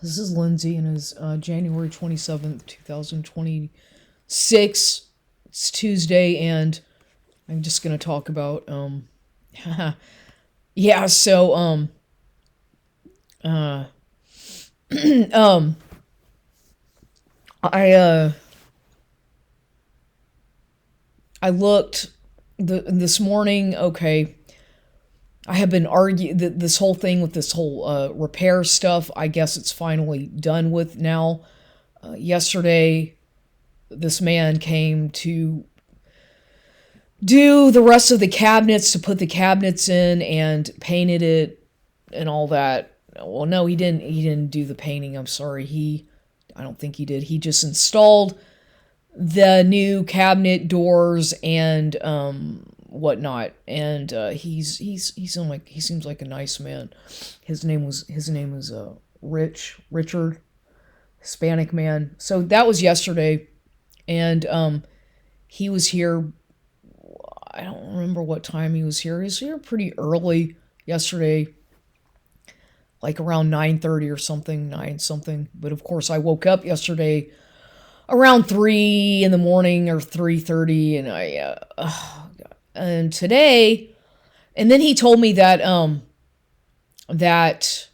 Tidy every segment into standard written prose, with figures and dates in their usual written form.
This is Lindsay, and it's January 27th, 2026. It's Tuesday, and I'm just going to talk about, yeah, so, uh, um, I, uh, I looked this morning, okay, I have been arguing this whole thing with this whole repair stuff. I guess it's finally done with now. Yesterday, this man came to do the rest of the cabinets, to put the cabinets in and painted it and all that. Well, no, he didn't. He didn't do the painting. I'm sorry. I don't think he did. He just installed the new cabinet doors and whatnot. And he seems like a nice man. His name was Richard, Hispanic man. So that was yesterday, and he was here. I don't remember what time he was here. He was here pretty early yesterday, like around 9:30 or something, 9 something. But of course, I woke up yesterday around 3 in the morning or 3:30, and and today, and then he told me that that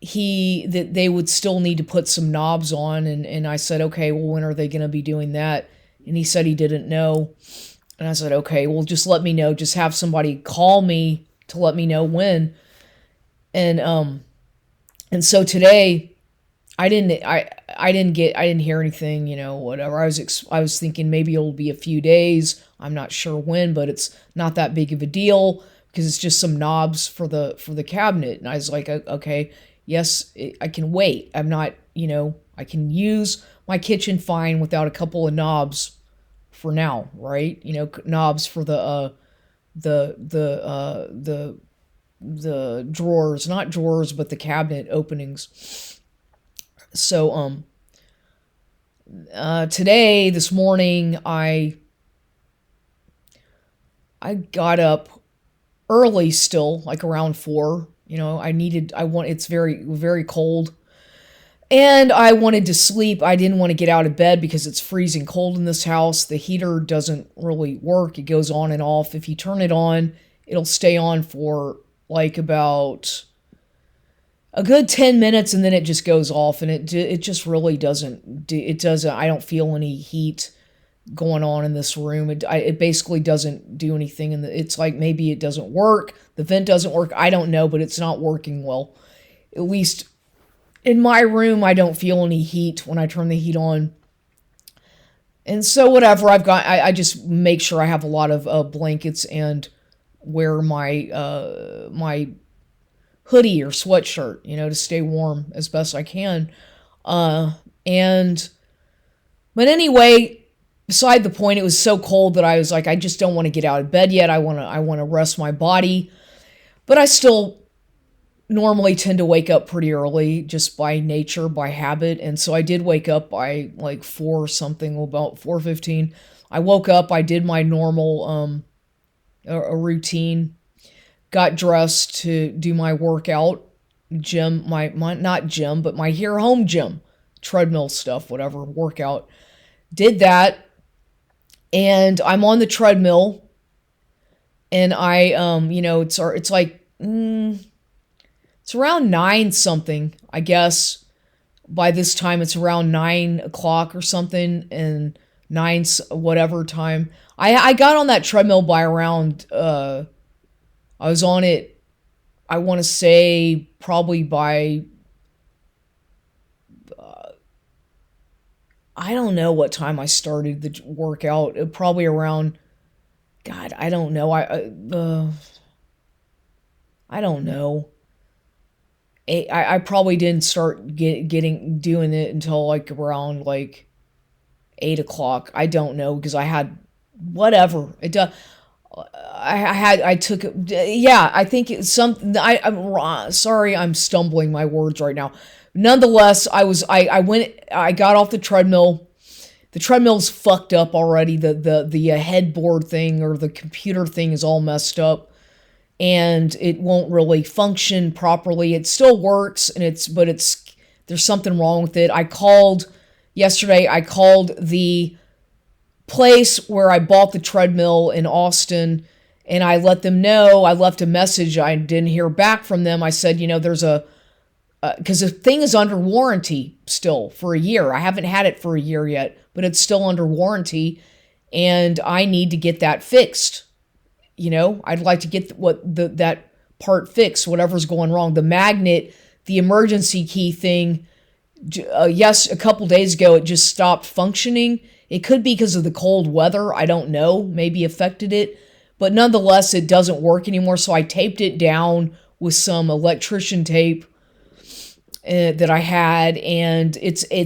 that they would still need to put some knobs on, and I said, okay, well, when are they going to be doing that? And he said he didn't know. And I said, okay, well, just let me know. Just have somebody call me to let me know when. And so today, I didn't hear anything, whatever. I was thinking maybe it'll be a few days. I'm not sure when, but it's not that big of a deal because it's just some knobs for the cabinet. And I was like, okay, yes, I can wait. I'm not, I can use my kitchen fine without a couple of knobs for now, right? Knobs for the drawers, not drawers, but the cabinet openings. So today, this morning, I got up early still, like around 4. It's very, very cold. And I wanted to sleep. I didn't want to get out of bed because it's freezing cold in this house. The heater doesn't really work. It goes on and off. If you turn it on, it'll stay on for like about a good 10 minutes, and then it just goes off, and it just really doesn't, I don't feel any heat going on in this room. It basically doesn't do anything, and it's like maybe it doesn't work. The vent doesn't work. I don't know, but it's not working well. At least in my room, I don't feel any heat when I turn the heat on. And so whatever, I just make sure I have a lot of blankets and wear my hoodie or sweatshirt, to stay warm as best I can. And but anyway, beside the point, it was so cold that I was like, I just don't want to get out of bed yet. I want to rest my body, but I still normally tend to wake up pretty early just by nature, by habit. And so I did wake up by like 4 something, about 4:15. I woke up, I did my normal a routine, got dressed to do my workout, gym, my not gym, but my here home gym, treadmill stuff, whatever, workout. Did that, and I'm on the treadmill, and it's like it's around 9 something, I guess. By this time, it's around 9 o'clock or something, and 9 whatever time. I got on that treadmill by around, I was on it, I want to say probably by, I don't know what time I started the workout. Probably around, God, I don't know. I don't know. I probably didn't start doing it until like around like 8 o'clock. I don't know, because I had whatever it does. I took it. Yeah, I think it's something. I'm sorry, I'm stumbling my words right now. Nonetheless, I got off the treadmill. The treadmill's fucked up already. The headboard thing, or the computer thing, is all messed up, and it won't really function properly. It still works, but it's there's something wrong with it. Yesterday, I called the place where I bought the treadmill in Austin, and I let them know. I left a message. I didn't hear back from them. I said, there's because the thing is under warranty still for a year. I haven't had it for a year yet, but it's still under warranty, and I need to get that fixed. I'd like to get that part fixed, whatever's going wrong. The magnet, the emergency key thing, yes, a couple days ago, it just stopped functioning. It could be because of the cold weather. I don't know. Maybe affected it. But nonetheless, it doesn't work anymore. So I taped it down with some electrician tape that I had, and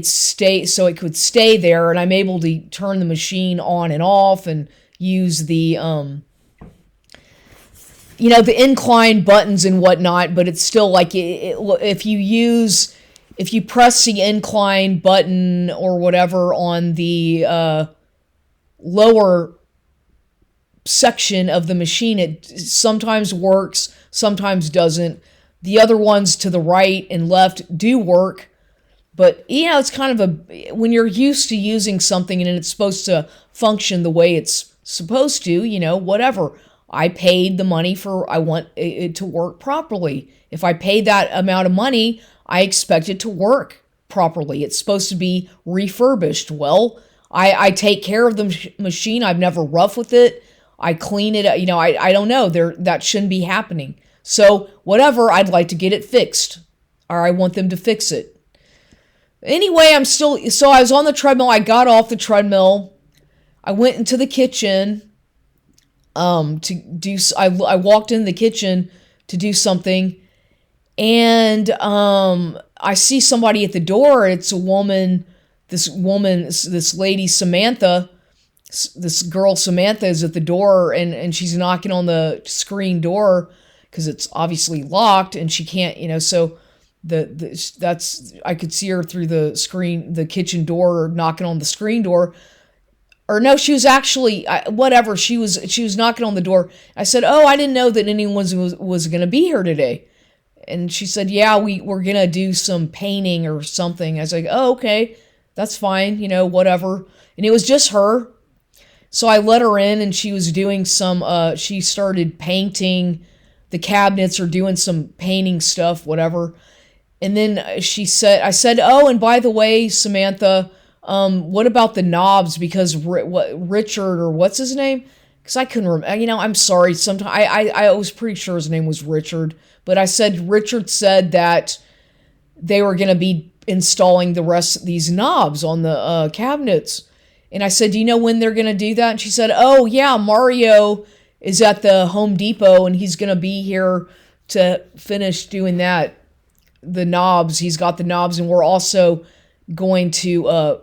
so it could stay there, and I'm able to turn the machine on and off and use the the incline buttons and whatnot. But it's still like if you press the incline button or whatever on the lower section of the machine, it sometimes works, sometimes doesn't. The other ones to the right and left do work, but it's kind of when you're used to using something and it's supposed to function the way it's supposed to, whatever. I paid the money I want it to work properly. If I paid that amount of money, I expect it to work properly. It's supposed to be refurbished. Well, I take care of the machine. I've never roughed with it. I clean it. I don't know. That shouldn't be happening. So whatever, I'd like to get it fixed, or I want them to fix it. Anyway, so I was on the treadmill. I got off the treadmill. I went into the kitchen I walked in the kitchen to do something, and I see somebody at the door. It's a woman. This lady, Samantha, this girl Samantha is at the door, and she's knocking on the screen door because it's obviously locked, and she can't, so I could see her through the kitchen door, knocking on the screen door. Or no, she was actually, whatever, she was knocking on the door. I said, oh, I didn't know that anyone was going to be here today. And she said, yeah, we're going to do some painting or something. I was like, oh, okay, that's fine, whatever. And it was just her. So I let her in, and she was doing she started painting the cabinets or doing some painting stuff, whatever. And then I said, oh, and by the way, Samantha, what about the knobs? Because Richard, or what's his name? Because I couldn't remember. I'm sorry. Sometimes I was pretty sure his name was Richard, but I said Richard said that they were going to be installing the rest of these knobs on the cabinets. And I said, do you know when they're going to do that? And she said, oh yeah, Mario is at the Home Depot, and he's going to be here to finish doing that. The knobs. He's got the knobs, and we're also going to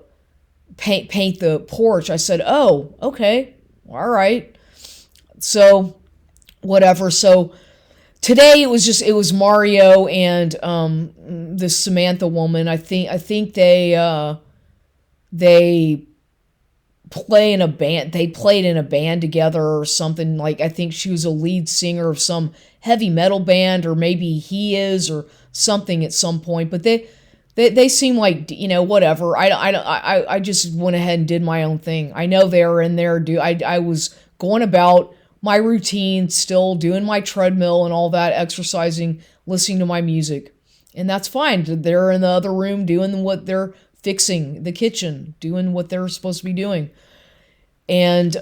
paint the porch. I said, oh, okay, all right. So whatever. So today it was Mario and this Samantha woman. I think they play in a band. They played in a band together or something. Like, I think she was a lead singer of some heavy metal band, or maybe he is, or something at some point. But they seem like, whatever. I just went ahead and did my own thing. I know they were in there. I was going about my routine, still doing my treadmill and all that, exercising, listening to my music. And that's fine. They're in the other room doing what they're fixing, the kitchen, doing what they're supposed to be doing. And,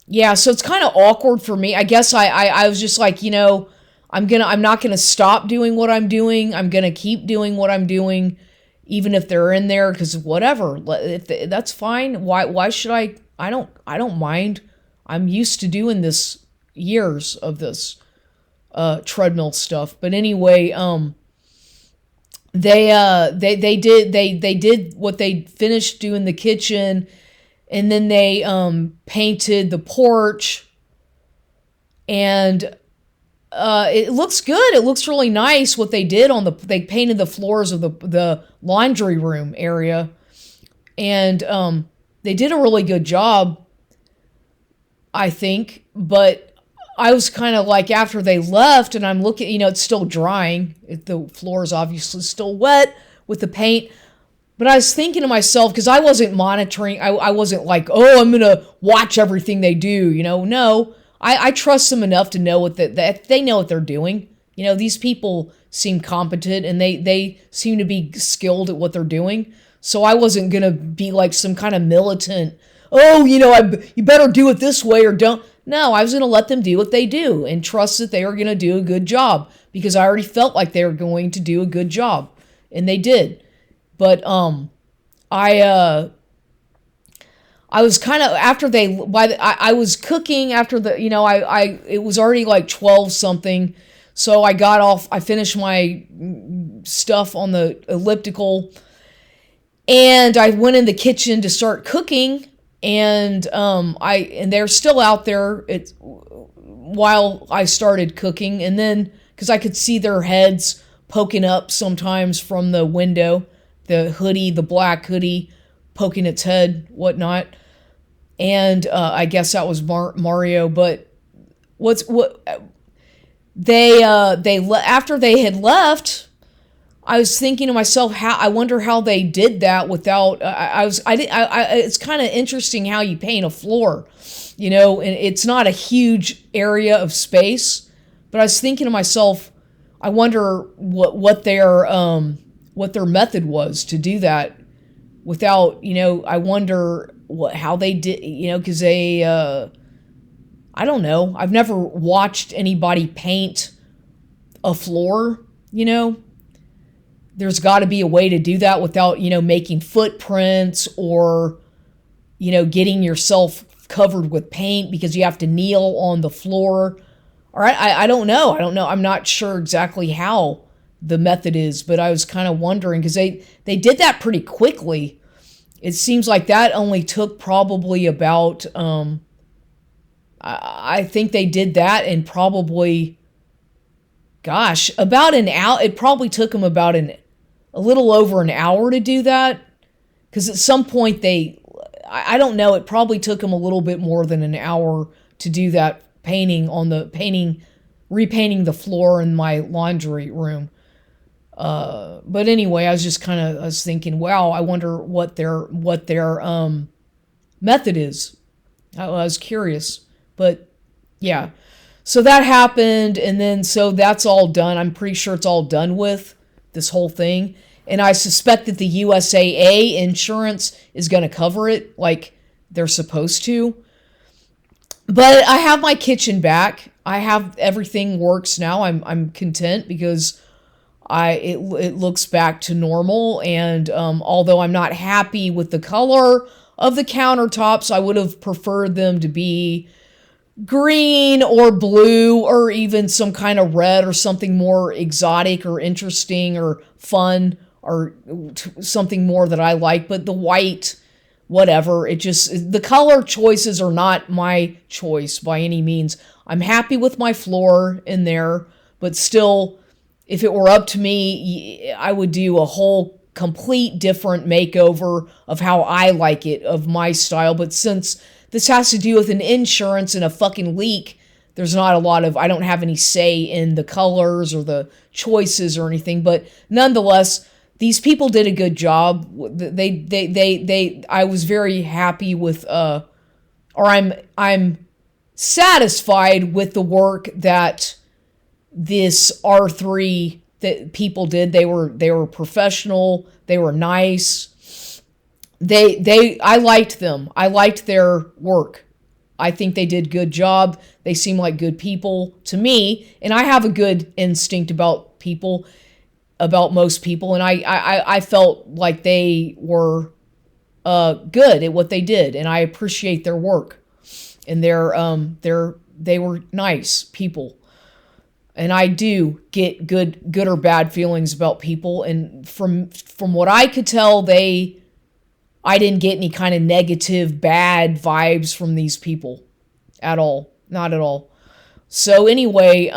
yeah, so it's kind of awkward for me. I guess I was just like, I'm not gonna stop doing what I'm doing. I'm gonna keep doing what I'm doing, even if they're in there, because whatever. That's fine. Why should I? I don't mind. I'm used to doing this, years of this treadmill stuff. But anyway, they did what they finished doing the kitchen, and then they painted the porch, and it looks good. It looks really nice what they did they painted the floors of the laundry room area, and they did a really good job, I think. But I was kind of like, after they left, and I'm looking, it's still drying. The floor is obviously still wet with the paint. But I was thinking to myself, because I wasn't monitoring, I wasn't like, oh, I'm going to watch everything they do, No, I trust them enough to know that they know what they're doing. These people seem competent, and they seem to be skilled at what they're doing. So I wasn't going to be like some kind of militant, oh, you better do it this way or don't. No, I was going to let them do what they do and trust that they are going to do a good job, because I already felt like they were going to do a good job, and they did. But I was kind of, after I was cooking after it was already like 12 something. So I got off, I finished my stuff on the elliptical, and I went in the kitchen to start cooking, and they're still out there while I started cooking, and then, because I could see their heads poking up sometimes from the window, the black hoodie poking its head, whatnot. And I guess that was Mario. But after they had left, I was thinking to myself, I wonder how they did that without. It's kind of interesting how you paint a floor, and it's not a huge area of space. But I was thinking to myself, I wonder what their method was to do that without, I wonder how they did, because they, I don't know. I've never watched anybody paint a floor, There's got to be a way to do that without, making footprints or, getting yourself covered with paint because you have to kneel on the floor. All right, I don't know. I'm not sure exactly how the method is, but I was kind of wondering, because they did that pretty quickly. It seems like that only took probably about, I think they did that in probably, gosh, about an hour. It probably took them about a little over an hour to do that, because at some point I don't know, it probably took them a little bit more than an hour to do that repainting the floor in my laundry room. But anyway, I was thinking, wow, I wonder what their method is. I was curious, but yeah. So that happened, and then so that's all done. I'm pretty sure it's all done with this whole thing, and I suspect that the USAA insurance is going to cover it like they're supposed to. But I have my kitchen back. I have everything works now. I'm content because it looks back to normal, and although I'm not happy with the color of the countertops, I would have preferred them to be green or blue or even some kind of red or something more exotic or interesting or fun or something more that I like. But the white, whatever, the color choices are not my choice by any means. I'm happy with my floor in there, but still, if it were up to me, I would do a whole complete different makeover of how I like it, of my style. But since this has to do with an insurance and a fucking leak, there's not a lot of, I don't have any say in the colors or the choices or anything. But nonetheless, these people did a good job. I was very happy with, or I'm satisfied with the work that this R3 that people did. They were professional. They were nice. I liked them. I liked their work. I think they did a good job. They seem like good people to me, and I have a good instinct about people, about most people, and I felt like they were good at what they did, and I appreciate their work, and they were nice people. And I do get good or bad feelings about people. And from what I could tell, I didn't get any kind of negative, bad vibes from these people at all. Not at all. So anyway,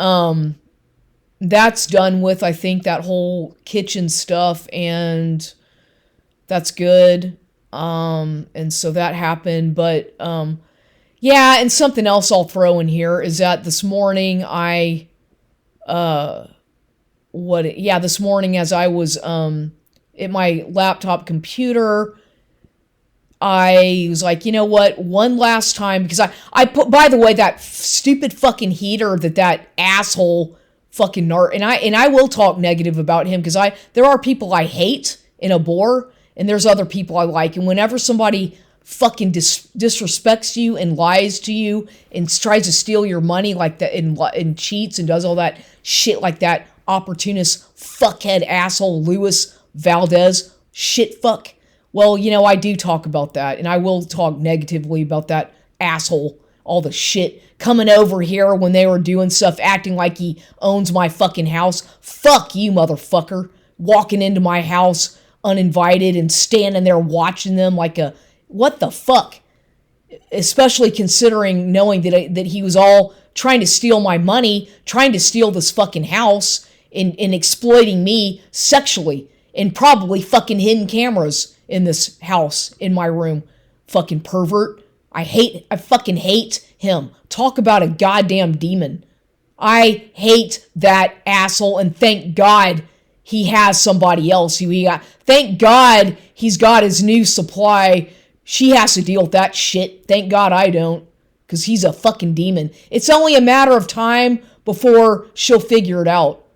that's done with, I think, that whole kitchen stuff, and that's good. And so that happened. But Yeah, and something else I'll throw in here is that this morning uh, this morning as I was, at my laptop computer, I was like, you know what, one last time, because I put, by the way, that stupid fucking heater that asshole fucking nerd, and I will talk negative about him, because there are people I hate and abhor, and there's other people I like, and whenever somebody fucking disrespects you and lies to you and tries to steal your money like that, and cheats and does all that shit like that, opportunist fuckhead asshole Luis Valdez shit fuck. Well, I do talk about that, and I will talk negatively about that asshole. All the shit coming over here when they were doing stuff, acting like he owns my fucking house. Fuck you, motherfucker. Walking into my house uninvited and standing there watching them like a, what the fuck? Especially considering knowing that he was all trying to steal my money, trying to steal this fucking house, and exploiting me sexually, and probably fucking hidden cameras in this house, in my room. Fucking pervert. I fucking hate him. Talk about a goddamn demon. I hate that asshole, and thank God he has somebody else who he got. Thank God he's got his new supply. She has to deal with that shit. Thank God I don't, because he's a fucking demon. It's only a matter of time before she'll figure it out.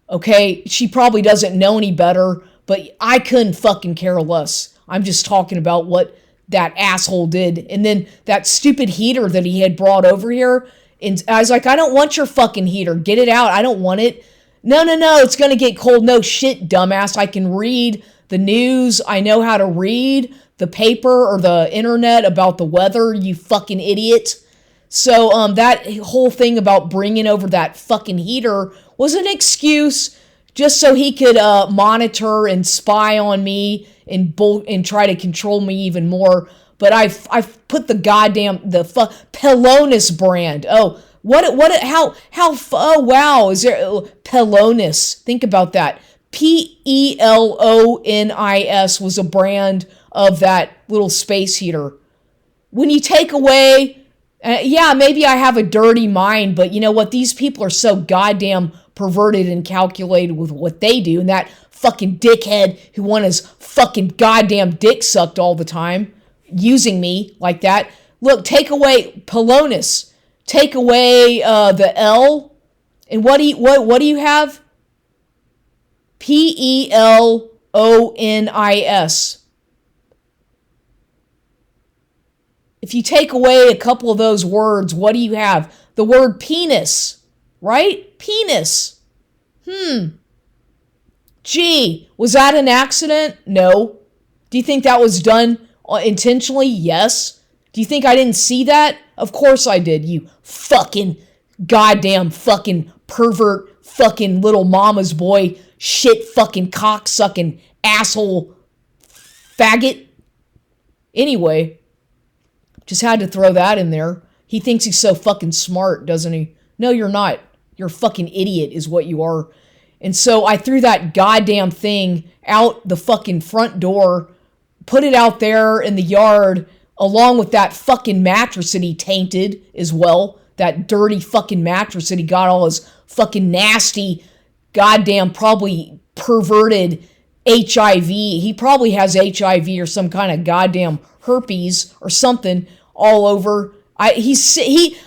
Okay? She probably doesn't know any better, but I couldn't fucking care less. I'm just talking about what that asshole did. And then that stupid heater that he had brought over here. And I was like, I don't want your fucking heater. Get it out. I don't want it. No, it's going to get cold. No shit, dumbass. I can read the news. I know how to read the paper or the internet about the weather, you fucking idiot. So that whole thing about bringing over that fucking heater was an excuse just so he could monitor and spy on me and try to control me even more. But I've put the Pelonis brand. Oh, oh wow, is there Pelonis? Think about that. Pelonis was a brand of that little space heater. When you take away, maybe I have a dirty mind, but you know what? These people are so goddamn perverted and calculated with what they do, and that fucking dickhead who wants his fucking goddamn dick sucked all the time, using me like that. Look, take away Pelonis, take away the L, and what do you have? Pelonis. If you take away a couple of those words, what do you have? The word penis, right? Penis. Gee, was that an accident? No. Do you think that was done intentionally? Yes. Do you think I didn't see that? Of course I did, you fucking goddamn fucking pervert fucking little mama's boy shit fucking cocksucking asshole faggot. Anyway, just had to throw that in there. He thinks he's so fucking smart, doesn't he? No, you're not. You're a fucking idiot is what you are. And so I threw that goddamn thing out the fucking front door, put it out there in the yard, along with that fucking mattress that he tainted as well. That dirty fucking mattress that he got all his fucking nasty, goddamn, probably perverted HIV. He probably has HIV or some kind of goddamn herpes or something all over. I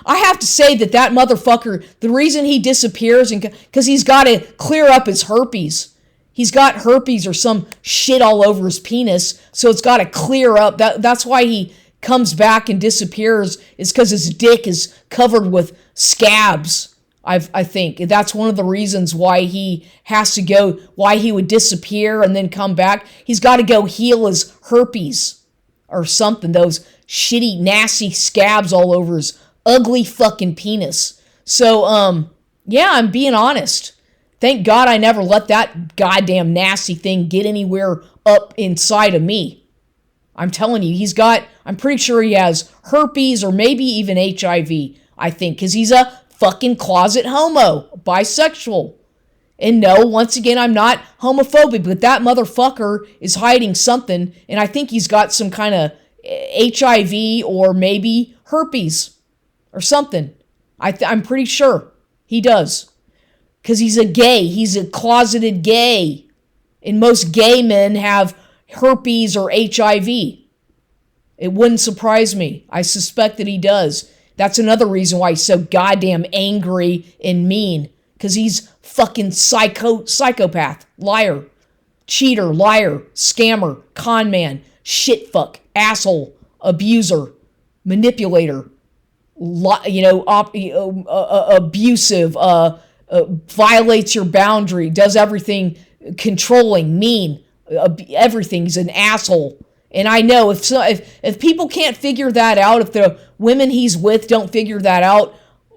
have to say that motherfucker, the reason he disappears and because he's got to clear up his herpes. He's got herpes or some shit all over his penis, so it's got to clear up. That's why he comes back and disappears, is because his dick is covered with scabs. I think that's one of the reasons why he has to go, why he would disappear and then come back. He's got to go heal his herpes or something, those shitty, nasty scabs all over his ugly fucking penis. So, I'm being honest. Thank God I never let that goddamn nasty thing get anywhere up inside of me. I'm telling you, I'm pretty sure he has herpes or maybe even HIV, I think, because he's a fucking closet homo, bisexual. And no, once again, I'm not homophobic, but that motherfucker is hiding something, and I think he's got some kind of HIV or maybe herpes or something. I'm pretty sure he does. Because he's a gay. He's a closeted gay. And most gay men have herpes or HIV. It wouldn't surprise me. I suspect that he does. That's another reason why he's so goddamn angry and mean. Because he's fucking psychopath, liar, cheater, liar, scammer, con man, shit fuck, asshole, abuser, manipulator, abusive, violates your boundary, does everything, controlling, mean, everything. He's an asshole. And I know if people can't figure that out, if the women he's with don't figure that out,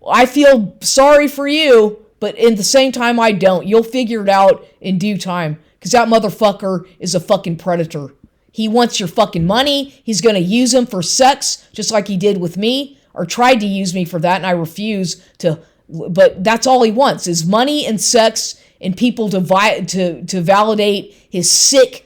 I feel sorry for you, but in the same time I don't. You'll figure it out in due time, because that motherfucker is a fucking predator. He wants your fucking money. He's going to use him for sex, just like he did with me, or tried to use me for that, and I refuse to. But that's all he wants, is money and sex and people to validate his sick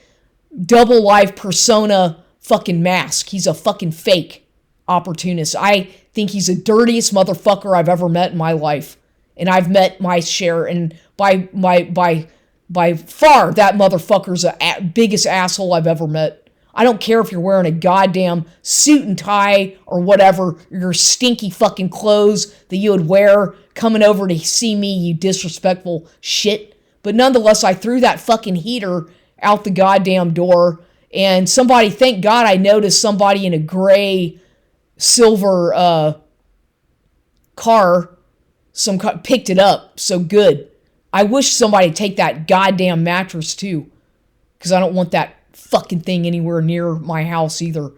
double life persona fucking mask. He's a fucking fake opportunist. I think he's the dirtiest motherfucker I've ever met in my life. And I've met my share, and by far that motherfucker's the biggest asshole I've ever met. I don't care if you're wearing a goddamn suit and tie or whatever, your stinky fucking clothes that you would wear coming over to see me, you disrespectful shit. But nonetheless, I threw that fucking heater out the goddamn door, and somebody, thank God I noticed somebody in a gray silver car, picked it up. So good. I wish somebody'd take that goddamn mattress too, because I don't want that fucking thing anywhere near my house either.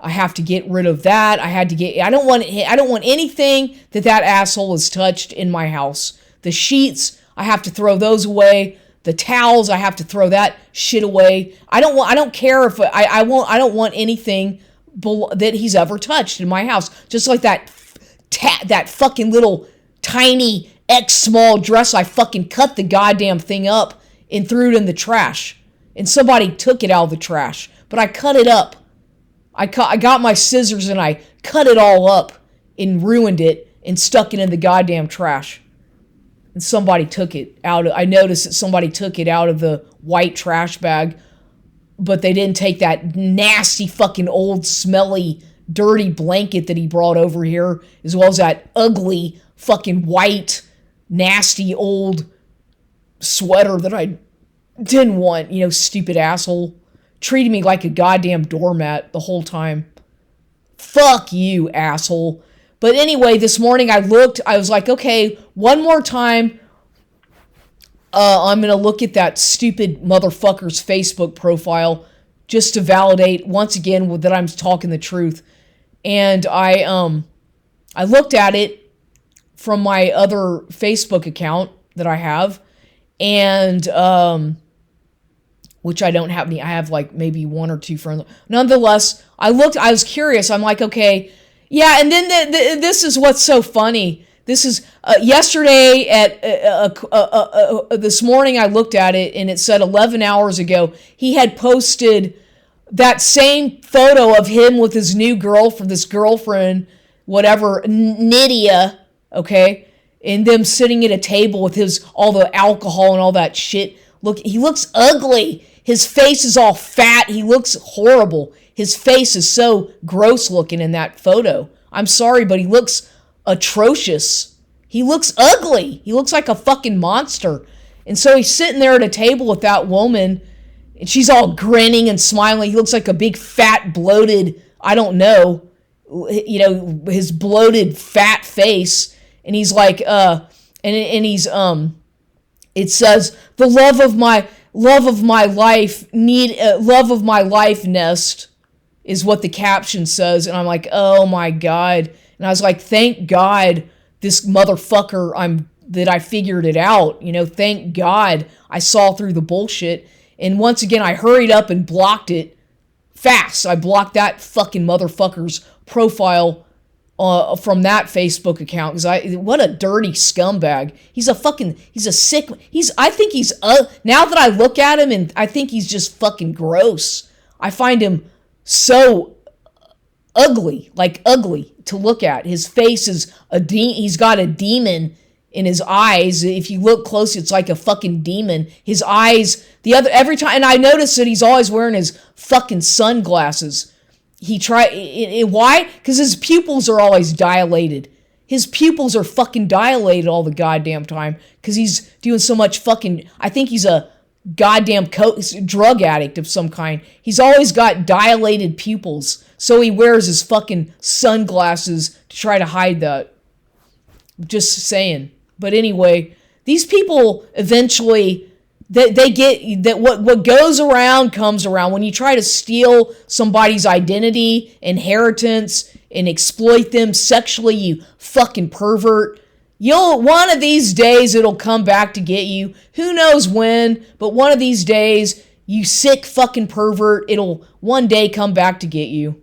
I have to get rid of that. I don't want anything that asshole has touched in my house. The sheets, I have to throw those away. The towels, I have to throw that shit away. I don't care if I don't want anything that he's ever touched in my house. Just like that fucking little tiny X small dress, I fucking cut the goddamn thing up and threw it in the trash. And somebody took it out of the trash, but I cut it up. I got my scissors and I cut it all up and ruined it and stuck it in the goddamn trash. And somebody took it out. I noticed that somebody took it out of the white trash bag, but they didn't take that nasty fucking old smelly dirty blanket that he brought over here, as well as that ugly fucking white nasty old sweater that I didn't want. Stupid asshole. Treated me like a goddamn doormat the whole time. Fuck you, asshole. But anyway, this morning I was like, okay, one more time, I'm going to look at that stupid motherfucker's Facebook profile just to validate once again that I'm talking the truth. And I looked at it from my other Facebook account that I have, and which I don't have any. I have like maybe one or two friends. Nonetheless, I was curious. I'm like, okay, yeah. And then this is what's so funny. This is yesterday this morning I looked at it and it said 11 hours ago he had posted that same photo of him with his new girlfriend, whatever, Nydia, okay, and them sitting at a table with all the alcohol and all that shit. Look, he looks ugly. His face is all fat. He looks horrible. His face is so gross looking in that photo. I'm sorry, but he looks atrocious. He looks ugly. He looks like a fucking monster. And so he's sitting there at a table with that woman, and she's all grinning and smiling. He looks like a big fat bloated, I don't know, his bloated fat face. And he's like, it says, the love of my life nest is what the caption says. And I'm like, oh my God. And I was like, thank God this motherfucker, that I figured it out. Thank God I saw through the bullshit. And once again, I hurried up and blocked it fast. I blocked that fucking motherfucker's profile from that Facebook account, because what a dirty scumbag. Now that I look at him, and I think he's just fucking gross. I find him so ugly, like ugly to look at. His face is he's got a demon in his eyes. If you look close, it's like a fucking demon. His eyes, every time, and I notice that he's always wearing his fucking sunglasses. Why? Because his pupils are always dilated. His pupils are fucking dilated all the goddamn time because he's doing so much fucking, I think he's a goddamn drug addict of some kind. He's always got dilated pupils, so he wears his fucking sunglasses to try to hide that. Just saying. But anyway, these people eventually, they get that what goes around comes around. When you try to steal somebody's identity, inheritance, and exploit them sexually, you fucking pervert. One of these days it'll come back to get you. Who knows when, but one of these days, you sick fucking pervert, it'll one day come back to get you.